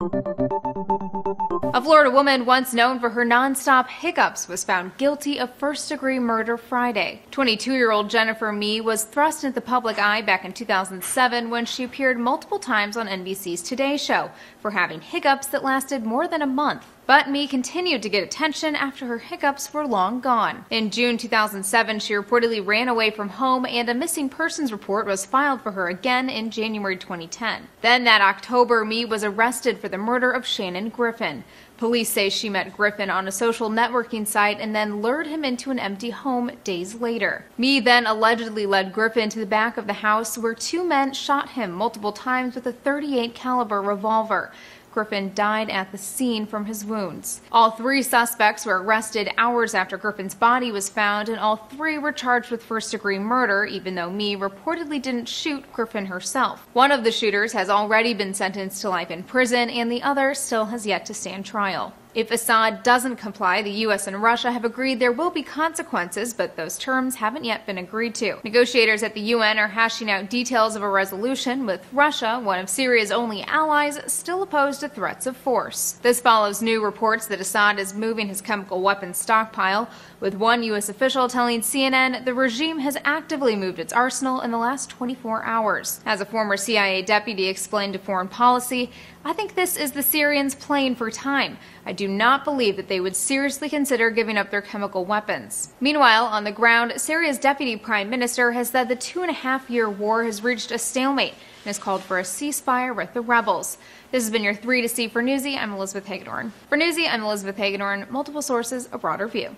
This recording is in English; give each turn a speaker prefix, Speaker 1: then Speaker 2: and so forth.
Speaker 1: A Florida woman once known for her nonstop hiccups was found guilty of first-degree murder Friday. 22-year-old Jennifer Mee was thrust into the public eye back in 2007 when she appeared multiple times on NBC's Today Show for having hiccups that lasted more than a month. But Mee continued to get attention after her hiccups were long gone. In June 2007, she reportedly ran away from home, and a missing persons report was filed for her again in January 2010. Then that October, Mee was arrested for the murder of Shannon Griffin. Police say she met Griffin on a social networking site and then lured him into an empty home days later. Mee then allegedly led Griffin to the back of the house where two men shot him multiple times with a .38 caliber revolver. Griffin died at the scene from his wounds. All three suspects were arrested hours after Griffin's body was found, and all three were charged with first-degree murder, even though Mee reportedly didn't shoot Griffin herself. One of the shooters has already been sentenced to life in prison, and the other still has yet to stand trial. If Assad doesn't comply, the U.S. and Russia have agreed there will be consequences, but those terms haven't yet been agreed to. Negotiators at the UN are hashing out details of a resolution, with Russia, one of Syria's only allies, still opposed to threats of force. This follows new reports that Assad is moving his chemical weapons stockpile, with one U.S. official telling CNN the regime has actively moved its arsenal in the last 24 hours. As a former CIA deputy explained to Foreign Policy, "I think this is the Syrians playing for time. I do not believe that they would seriously consider giving up their chemical weapons." Meanwhile, on the ground, Syria's deputy prime minister has said the 2.5-year war has reached a stalemate and has called for a ceasefire with the rebels. This has been your 3 to C for Newsy. I'm Elizabeth Hagedorn. For Newsy, I'm Elizabeth Hagedorn. Multiple sources, a broader view.